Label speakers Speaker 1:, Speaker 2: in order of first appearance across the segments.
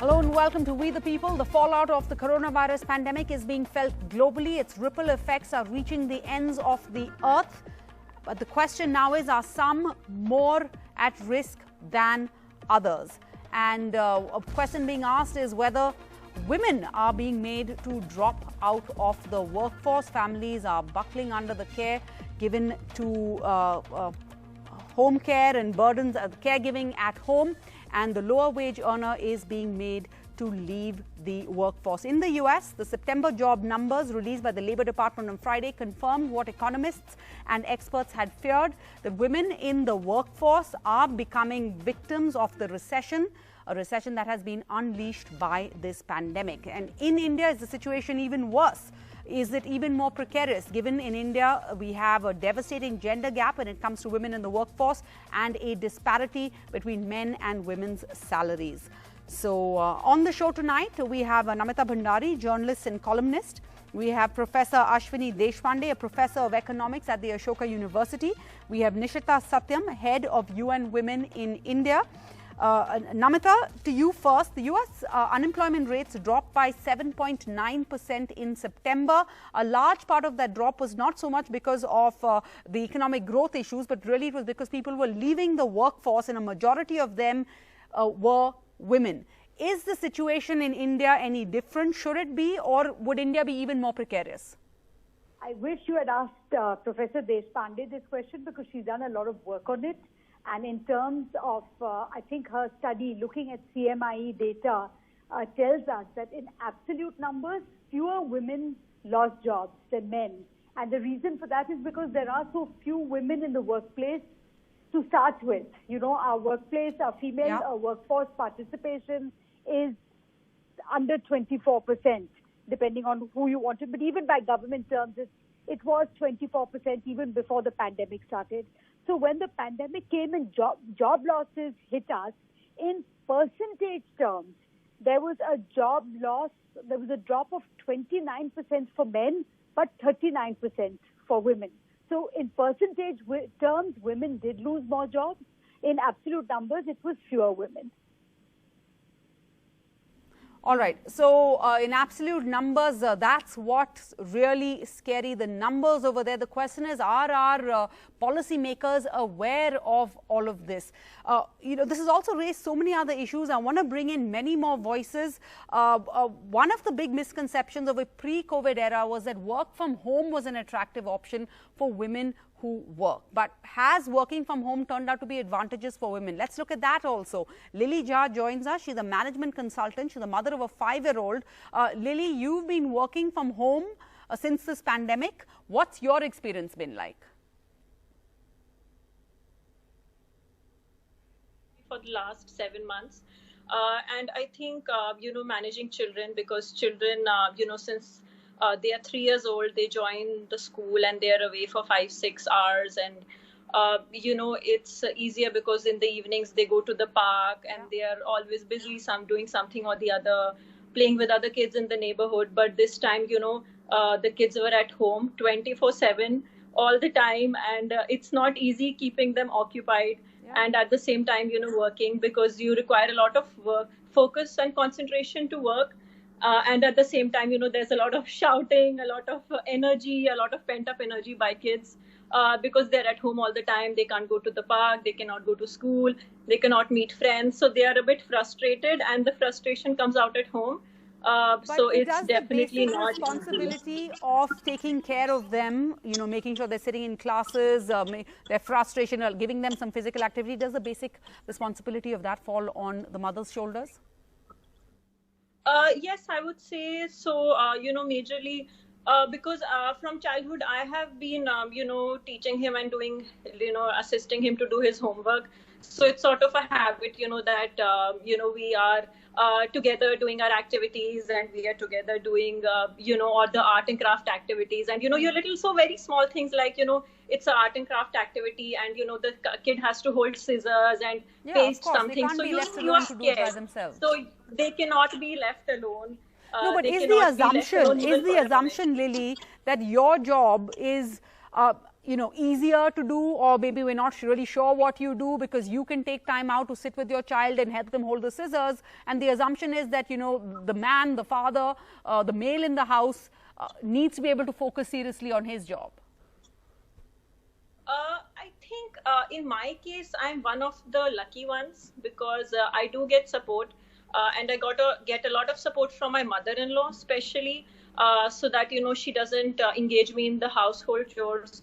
Speaker 1: Hello and welcome to We the People. The fallout of the coronavirus pandemic is being felt globally. Its ripple effects are reaching the ends of the earth. But the question now is, are some more at risk than others? And a question being asked is whether women are being made to drop out of the workforce. Families are buckling under the care given to home care and burdens of caregiving at home, and the lower wage earner is being made to leave the workforce. In the US, the September job numbers released by the Labor Department on Friday confirmed what economists and experts had feared, that women in the workforce are becoming victims of the recession, a recession that has been unleashed by this pandemic. And in India, is the situation even worse? Is it even more precarious, given in India we have a devastating gender gap when it comes to women in the workforce and a disparity between men and women's salaries? So on the show tonight, we have Namita Bhandari, journalist and columnist. We have Professor Ashwini Deshpande, a professor of economics at the Ashoka University. We have Nishita Satyam, head of UN Women in India. Namita, to you first. The US unemployment rates dropped by 7.9% in September. A large part of that drop was not so much because of the economic growth issues, but really it was because people were leaving the workforce, and a majority of them were women. Is the situation in India any different? Should it be, or would India be even more precarious?
Speaker 2: I wish you had asked Professor Deshpande this question, because she's done a lot of work on it. And in terms of, I think her study looking at CMIE data tells us that in absolute numbers, fewer women lost jobs than men. And the reason for that is because there are so few women in the workplace to start with. You know, our workplace, our female workforce participation is under 24%, depending on who you want to. But even by government terms, it was 24% even before the pandemic started. So when the pandemic came and job losses hit us, in percentage terms, there was a job loss, there was a drop of 29% for men, but 39% for women. So in percentage terms, women did lose more jobs. In absolute numbers, it was fewer women.
Speaker 1: All right. So in absolute numbers, that's what's really scary, the numbers over there. The question is, are our policymakers aware of all of this? You know, this has also raised so many other issues. I want to bring in many more voices. One of the big misconceptions of a pre-COVID era was that work from home was an attractive option for women who work. But has working from home turned out to be advantageous for women? Let's look at that also. Lily Jha joins us. She's a management consultant. She's the mother of a 5-year-old. Lily, you've been working from home since this pandemic. What's your experience been like?
Speaker 3: For the last 7 months. And I think, you know, managing children, because children, you know, since they are 3 years old, they join the school and they are away for 5-6 hours. And, you know, it's easier because in the evenings they go to the park and they are always busy, doing something or the other, playing with other kids in the neighborhood. But this time, you know, the kids were at home 24/7 all the time. And it's not easy keeping them occupied. And at the same time, you know, working, because you require a lot of work, focus and concentration to work. And at the same time, you know, there's a lot of shouting, a lot of energy, a lot of pent-up energy by kids because they're at home all the time. They can't go to the park, they cannot go to school, they cannot meet friends. So they are a bit frustrated, and the frustration comes out at home. So it's definitely not
Speaker 1: responsibility of taking care of them, you know, making sure they're sitting in classes, their frustration, giving them some physical activity. Does the basic responsibility of that fall on the mother's shoulders?
Speaker 3: Yes, I would say so, you know, majorly because from childhood I have been, you know, teaching him and doing, you know, assisting him to do his homework. So it's sort of a habit, you know, that, you know, we are together doing our activities, and we are together doing, you know, all the art and craft activities. And, you know, your little, so very small things like, you know, it's an art and craft activity, and, you know, the kid has to hold scissors and paste something. So you are scared. So they cannot be left alone.
Speaker 1: No, but is the assumption, Lily, that your job is easier to do, or maybe we're not really sure what you do, because you can take time out to sit with your child and help them hold the scissors. And the assumption is that, the man, the father, the male in the house needs to be able to focus seriously on his job.
Speaker 3: I think in my case, I'm one of the lucky ones, because I do get support, and I get a lot of support from my mother-in-law, especially, so that, she doesn't engage me in the household chores.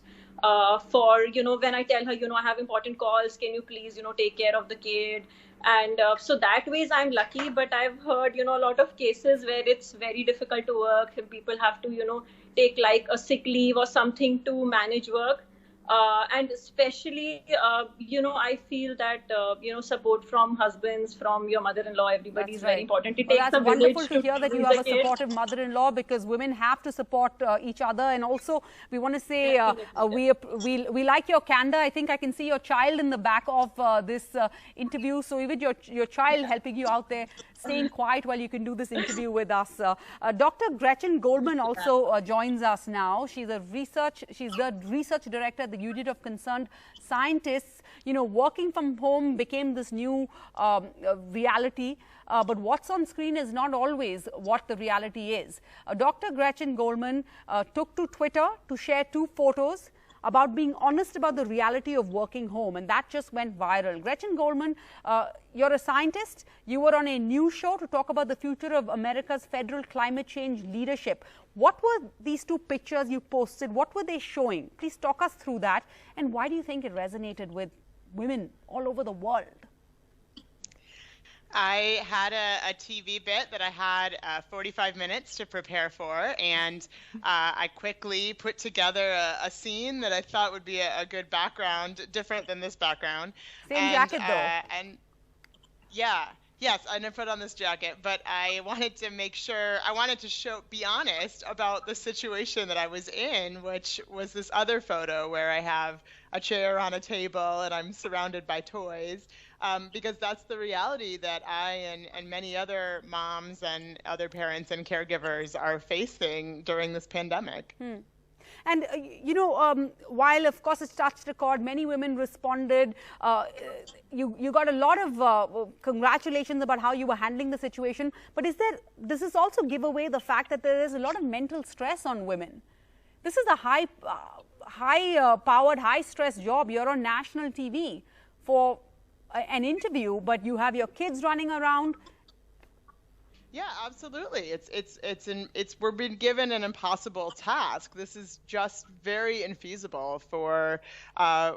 Speaker 3: For, when I tell her, I have important calls, can you please, take care of the kid? And so that ways I'm lucky, but I've heard, a lot of cases where it's very difficult to work, and people have to, take like a sick leave or something to manage work. And especially, I feel that, support from husbands, from your mother-in-law, everybody is very important. It takes
Speaker 1: that's
Speaker 3: a village
Speaker 1: wonderful to hear that you have a supportive mother-in-law, because women have to support each other. And also, we want to say we like your candor. I think I can see your child in the back of this interview. So even your child helping you out there, staying quiet while you can do this interview with us. Dr. Gretchen Goldman also joins us now. She's the research director at the Unit of Concerned Scientists. Working from home became this new reality, but what's on screen is not always what the reality is. Dr. Gretchen Goldman took to Twitter to share 2 photos about being honest about the reality of working home, and that just went viral. Gretchen Goldman, you're a scientist. You were on a news show to talk about the future of America's federal climate change leadership. What were these 2 pictures you posted? What were they showing? Please talk us through that, and why do you think it resonated with women all over the world?
Speaker 4: I had a TV bit that I had 45 minutes to prepare for, and I quickly put together a scene that I thought would be a good background, different than this background.
Speaker 1: Same jacket though.
Speaker 4: And yeah, yes, I put on this jacket, but I wanted to make sure, be honest about the situation that I was in, which was this other photo where I have a chair on a table and I'm surrounded by toys. Because that's the reality that I and many other moms and other parents and caregivers are facing during this pandemic.
Speaker 1: And, while, of course, it's touched record, many women responded. You got a lot of congratulations about how you were handling the situation. But does this also give away the fact that there is a lot of mental stress on women? This is a high-powered, high-stress job. You're on national TV for an interview, but you have your kids running around.
Speaker 4: Yeah, absolutely. We're being given an impossible task. This is just very infeasible for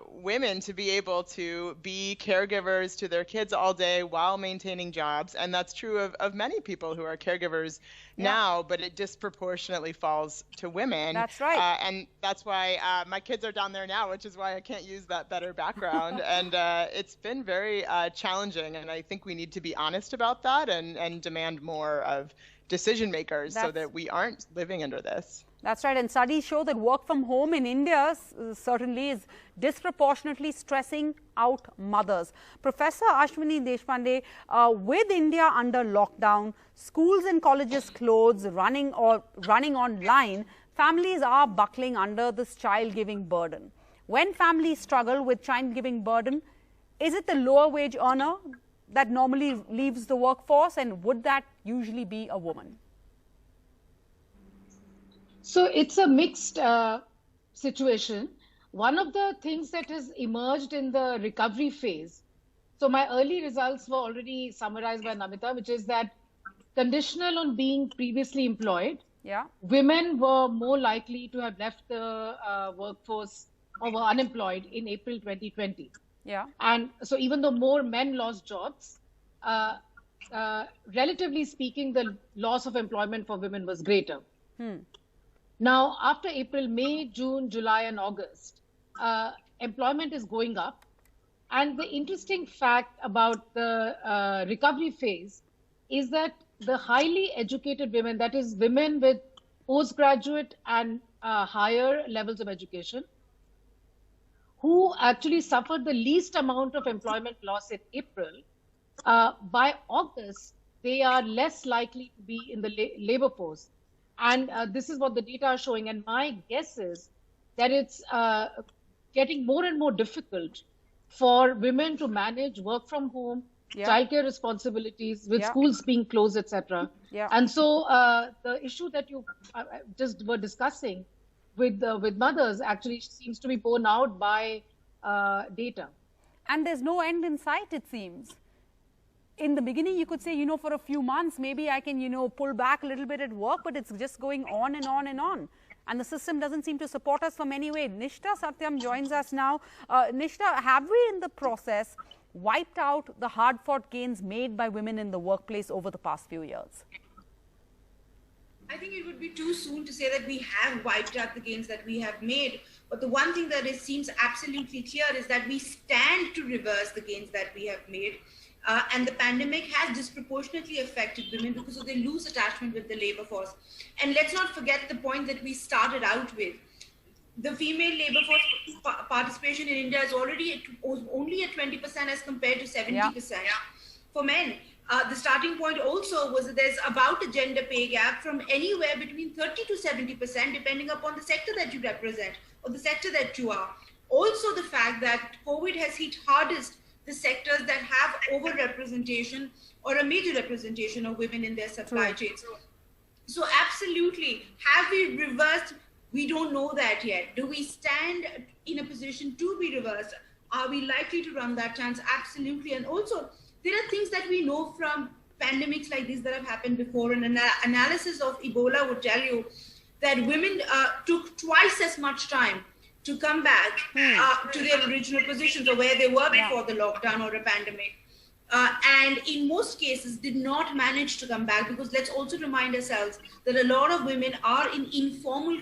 Speaker 4: women to be able to be caregivers to their kids all day while maintaining jobs. And that's true of many people who are caregivers now, but it disproportionately falls to women.
Speaker 1: That's right.
Speaker 4: And that's why my kids are down there now, which is why I can't use that better background. And it's been very challenging. And I think we need to be honest about that and demand more of decision makers so that we aren't living under this.
Speaker 1: That's right. And studies show that work from home in India certainly is disproportionately stressing out mothers. Professor Ashwini Deshpande, with India under lockdown, schools and colleges closed, running online, families are buckling under this child-giving burden. When families struggle with child-giving burden, is it the lower wage earner that normally leaves the workforce, and would that usually be a woman?
Speaker 5: So it's a mixed situation. One of the things that has emerged in the recovery phase, so my early results were already summarized by Namita, which is that conditional on being previously employed, women were more likely to have left the workforce or were unemployed in April 2020. And so even though more men lost jobs, relatively speaking, the loss of employment for women was greater. Now, after April, May, June, July, and August, employment is going up. And the interesting fact about the recovery phase is that the highly educated women, that is women with postgraduate and higher levels of education, who actually suffered the least amount of employment loss in April, by August, they are less likely to be in the labor force. And this is what the data are showing. And my guess is that it's getting more and more difficult for women to manage work from home, childcare responsibilities, with schools being closed, etc. And so the issue that you just were discussing with mothers actually seems to be borne out by data.
Speaker 1: And there's no end in sight, it seems. In the beginning, you could say, you know, for a few months, maybe I can, you know, pull back a little bit at work, but it's just going on and on and on. And the system doesn't seem to support us from any way. Nishta Satyam joins us now. Nishta, have we in the process wiped out the hard-fought gains made by women in the workplace over the past few years?
Speaker 6: I think it would be too soon to say that we have wiped out the gains that we have made. But the one thing that seems absolutely clear is that we stand to reverse the gains that we have made. And the pandemic has disproportionately affected women because of their loose attachment with the labor force. And let's not forget the point that we started out with. The female labor force participation in India is already only at 20% as compared to 70% for men. The starting point also was that there's about a gender pay gap from anywhere between 30 to 70%, depending upon the sector that you represent or the sector that you are. Also the fact that COVID has hit hardest the sectors that have overrepresentation or a major representation of women in their supply chains. So absolutely, have we reversed? We don't know that yet. Do we stand in a position to be reversed? Are we likely to run that chance? Absolutely. And also, there are things that we know from pandemics like this that have happened before. An analysis of Ebola would tell you that women took twice as much time to come back to their original positions or where they were before the lockdown or a pandemic. And in most cases did not manage to come back, because let's also remind ourselves that a lot of women are in informal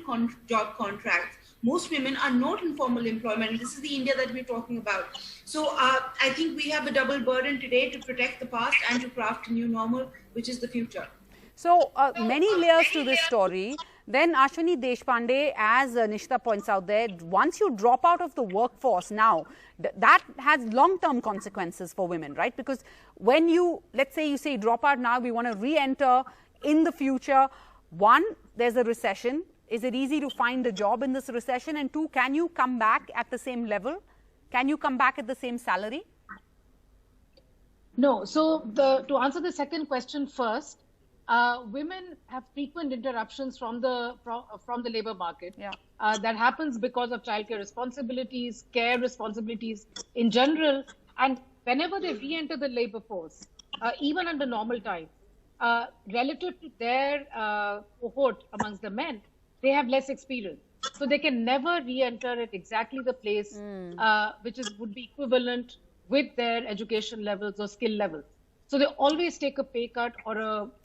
Speaker 6: job contracts. Most women are not in formal employment. This is the India that we're talking about. So I think we have a double burden today to protect the past and to craft a new normal, which is the future.
Speaker 1: So many layers to this story. Then Ashwini Deshpande, as Nishta points out there, once you drop out of the workforce now, that has long-term consequences for women, right? Because when you, let's say you say drop out now, we want to re-enter in the future. One, there's a recession. Is it easy to find a job in this recession? And two, can you come back at the same level? Can you come back at the same salary?
Speaker 5: No. So to answer the second question first, women have frequent interruptions from the labor market. That happens because of childcare responsibilities, care responsibilities in general. And whenever they re-enter the labor force, even under normal times, relative to their cohort amongst the men, they have less experience. So they can never re-enter at exactly the place which would be equivalent with their education levels or skill levels. So they always take a pay cut or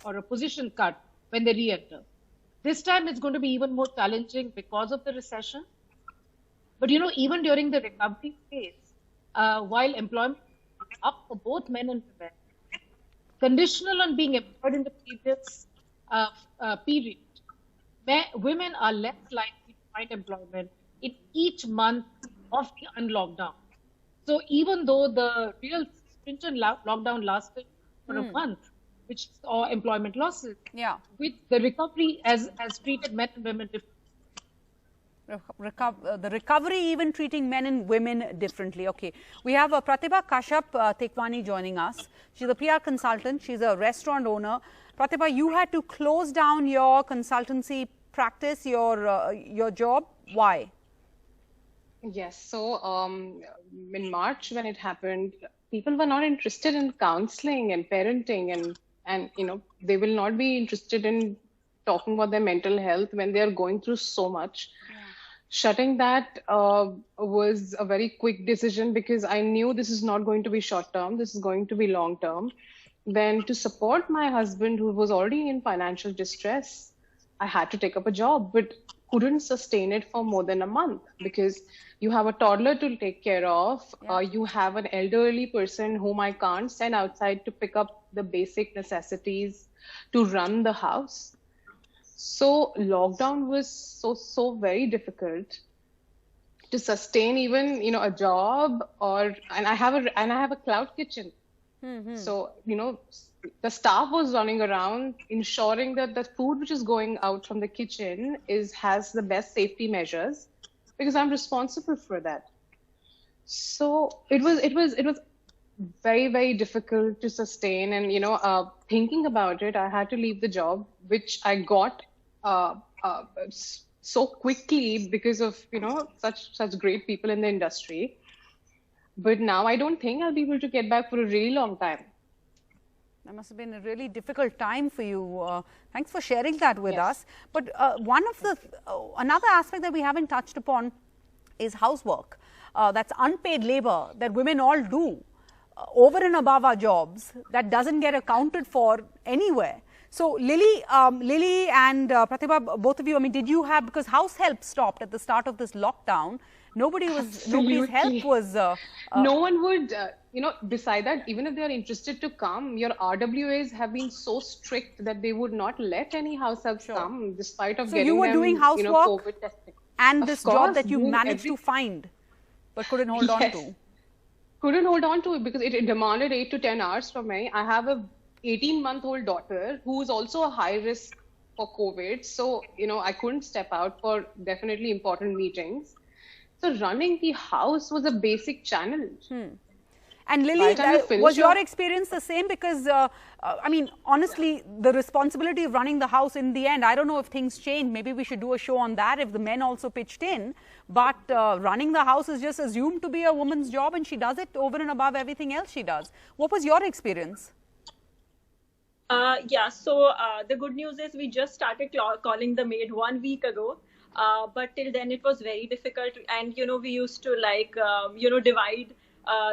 Speaker 5: a position cut when they re-enter. This time it's going to be even more challenging because of the recession. But you know, even during the recovery phase, while employment is up for both men and women, conditional on being employed in the previous period, women are less likely to find employment in each month of the unlockdown. So even though the real stringent lockdown lasted for a month, which saw employment losses, with the recovery has treated men and women differently.
Speaker 1: The recovery even treating men and women differently. Okay, we have Pratibha Kashyap Tekwani joining us. She's a PR consultant. She's a restaurant owner. Pratibha, you had to close down your consultancy practice, your job. Why?
Speaker 7: Yes. So in March when it happened, people were not interested in counseling and parenting, and you know, they will not be interested in talking about their mental health when they are going through so much. Shutting that was a very quick decision, because I knew this is not going to be short term, this is going to be long term. Then to support my husband, who was already in financial distress, I had to take up a job, but couldn't sustain it for more than a month, because you have a toddler to take care of, you have an elderly person whom I can't send outside to pick up the basic necessities to run the house. So lockdown was so very difficult to sustain even, you know, a job, and I have a cloud kitchen. So, you know, the staff was running around ensuring that the food which is going out from the kitchen has the best safety measures, because I'm responsible for that. So it was very, very difficult to sustain. And, thinking about it, I had to leave the job, which I got so quickly because of, such great people in the industry. But now I don't think I'll be able to get back for a really long time.
Speaker 1: That must have been a really difficult time for you. Thanks for sharing that with
Speaker 7: Yes.
Speaker 1: us. But another aspect that we haven't touched upon is housework. That's unpaid labor that women all do over and above our jobs that doesn't get accounted for anywhere. So Lily and Pratibha, both of you, I mean, did you have, because house help stopped at the start of this lockdown, nobody's help was.
Speaker 7: No one would, decide that even if they are interested to come, your RWAs have been so strict that they would not let any house helps come, despite of
Speaker 1: So
Speaker 7: getting
Speaker 1: you were
Speaker 7: them,
Speaker 1: doing housework
Speaker 7: COVID testing.
Speaker 1: and
Speaker 7: Of
Speaker 1: this
Speaker 7: course,
Speaker 1: job that you
Speaker 7: doing
Speaker 1: managed to find but couldn't hold on
Speaker 7: Yes.
Speaker 1: to.
Speaker 7: Couldn't hold on to it because it demanded 8 to 10 hours from me. I have a 18-month-old daughter who is also a high risk for COVID. So, I couldn't step out for definitely important meetings. So running the house was a basic challenge.
Speaker 1: And
Speaker 7: By
Speaker 1: Lily,
Speaker 7: the time you finish
Speaker 1: was your
Speaker 7: your-
Speaker 1: experience the same? Because, I mean, honestly, the responsibility of running the house in the end, I don't know if things change. Maybe we should do a show on that if the men also pitched in. But running the house is just assumed to be a woman's job and she does it over and above everything else she does. What was your experience?
Speaker 3: So the good news is we just started calling the maid 1 week ago. But till then it was very difficult. And, we used to divide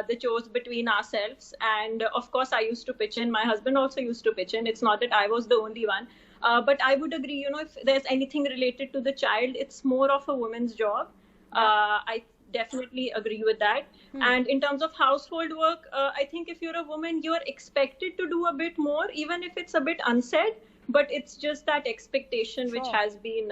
Speaker 3: the chores between ourselves. And of course, I used to pitch in. My husband also used to pitch in. It's not that I was the only one. But I would agree, if there's anything related to the child, it's more of a woman's job. I definitely agree with that. And in terms of household work, I think if you're a woman, you're expected to do a bit more, even if it's a bit unsaid. But it's just that expectation which has been,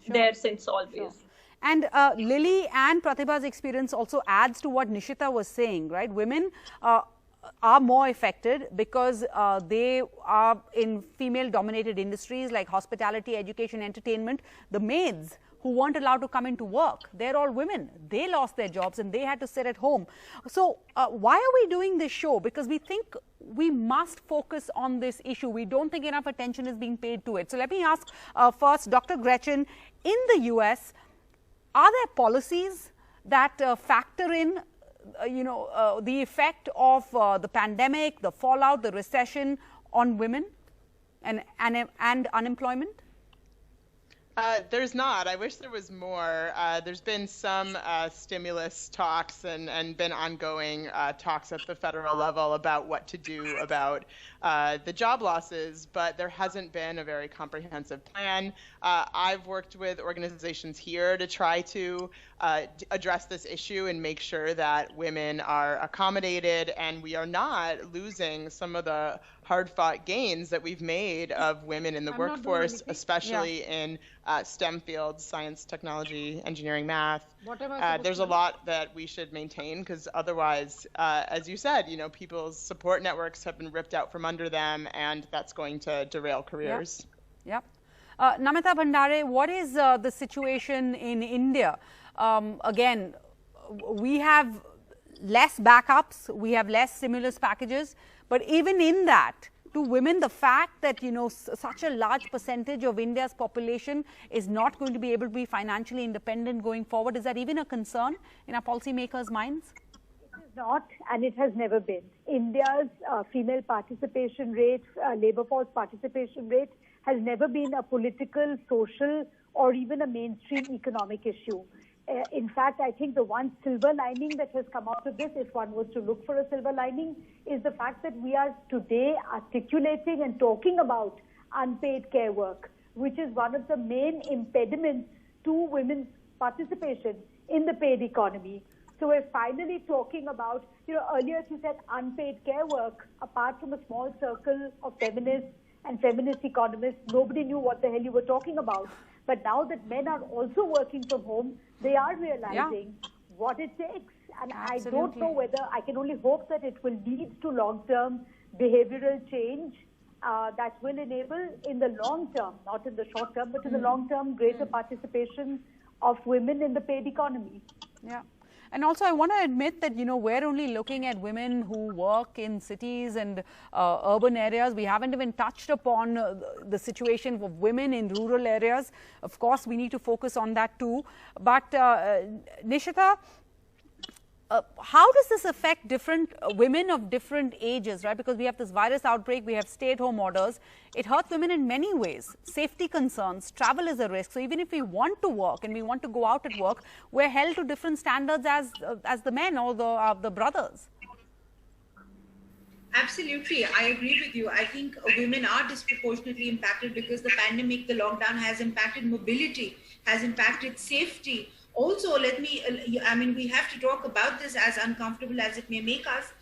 Speaker 3: there since always.
Speaker 1: And Lily and Pratibha's experience also adds to what Nishita was saying, right? Women are more affected because they are in female-dominated industries like hospitality, education, entertainment. The maids who weren't allowed to come into work, they're all women. They lost their jobs and they had to sit at home. So why are we doing this show? Because we think we must focus on this issue. We don't think enough attention is being paid to it. So let me ask first, Dr. Gretchen, in the US, are there policies that factor in, the effect of the pandemic, the fallout, the recession on women and unemployment?
Speaker 4: There's not. I wish there was more. There's been some stimulus talks and been ongoing talks at the federal level about what to do about the job losses, but there hasn't been a very comprehensive plan. I've worked with organizations here to try to address this issue and make sure that women are accommodated and we are not losing some of the hard-fought gains that we've made of women in the workforce, especially in STEM fields, science, technology, engineering, math. There's a lot that we should maintain because otherwise, as you said, people's support networks have been ripped out from under them and that's going to derail careers.
Speaker 1: Yep. Namita Bhandare, what is the situation in India? Again, we have less backups, we have less stimulus packages, but even in that, to women, the fact that, such a large percentage of India's population is not going to be able to be financially independent going forward, is that even a concern in our policymakers' minds?
Speaker 2: It is not, and it has never been. India's female participation rate, labor force participation rate has never been a political, social, or even a mainstream economic issue. In fact, I think the one silver lining that has come out of this, if one was to look for a silver lining, is the fact that we are today articulating and talking about unpaid care work, which is one of the main impediments to women's participation in the paid economy. So we're finally talking about, earlier she said unpaid care work, apart from a small circle of feminists and feminist economists, nobody knew what the hell you were talking about. But now that men are also working from home, they are realizing what it takes. And I don't know whether, I can only hope that it will lead to long-term behavioral change that will enable in the long term, not in the short term, but in the long term, greater participation of women in the paid economy.
Speaker 1: Yeah. And also, I want to admit that, we're only looking at women who work in cities and urban areas. We haven't even touched upon the situation of women in rural areas. Of course, we need to focus on that too. But Nishita, how does this affect different women of different ages, right? Because we have this virus outbreak, we have stay-at-home orders. It hurts women in many ways. Safety concerns, travel is a risk. So even if we want to work and we want to go out at work, we're held to different standards as the men or the brothers.
Speaker 6: Absolutely, I agree with you. I think women are disproportionately impacted because the pandemic, the lockdown has impacted mobility, has impacted safety. Also, we have to talk about this, as uncomfortable as it may make us.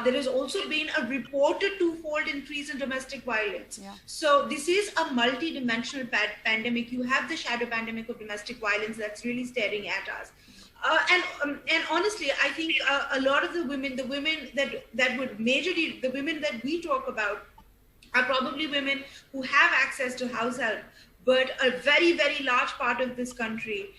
Speaker 6: There has also been a reported twofold increase in domestic violence. Yeah. So this is a multi-dimensional pandemic. You have the shadow pandemic of domestic violence that's really staring at us. And honestly, I think a lot of the women that would majorly, the women that we talk about are probably women who have access to house help, but a very, very large part of this country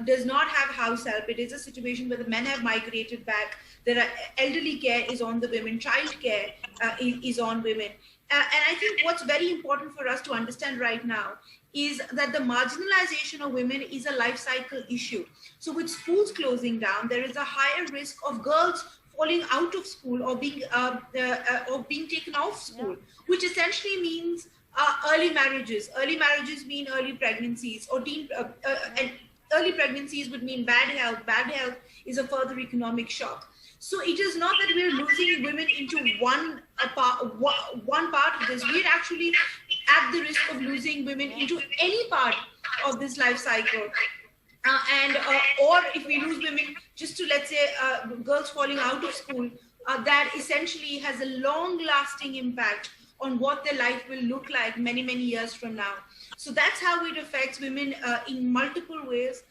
Speaker 6: does not have house help. It is a situation where the men have migrated back. There are elderly care is on the women, child care is on women. And I think what's very important for us to understand right now is that the marginalization of women is a life cycle issue. So with schools closing down, there is a higher risk of girls falling out of school or being taken off school, which essentially means early marriages. Early marriages mean early pregnancies, or and early pregnancies would mean bad health. Bad health is a further economic shock. So it is not that we're losing women into one part of this. We're actually at the risk of losing women into any part of this life cycle. Or if we lose women just to, let's say, girls falling out of school, that essentially has a long-lasting impact on what their life will look like many, many years from now. So that's how it affects women in multiple ways.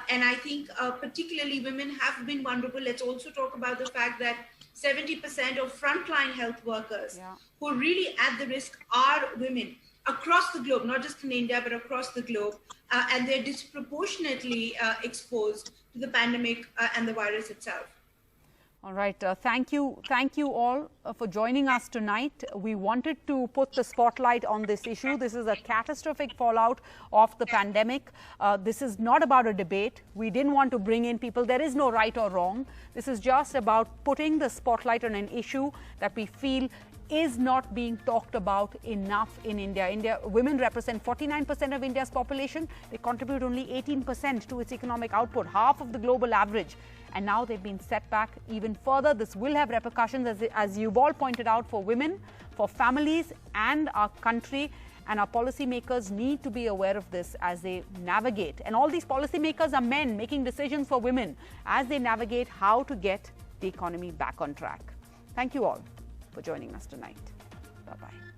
Speaker 6: And I think particularly women have been vulnerable. Let's also talk about the fact that 70% of frontline health workers who are really at the risk are women across the globe, not just in India, but across the globe. And they're disproportionately exposed to the pandemic and the virus itself.
Speaker 1: All right. Thank you all for joining us tonight. We wanted to put the spotlight on this issue. This is a catastrophic fallout of the pandemic. This is not about a debate. We didn't want to bring in people. There is no right or wrong. This is just about putting the spotlight on an issue that we feel is not being talked about enough in India. Women represent 49% of India's population. They contribute only 18% to its economic output, half of the global average. And now they've been set back even further. This will have repercussions, as you've all pointed out, for women, for families and our country. And our policymakers need to be aware of this as they navigate. And all these policymakers are men making decisions for women as they navigate how to get the economy back on track. Thank you all for joining us tonight. Bye-bye.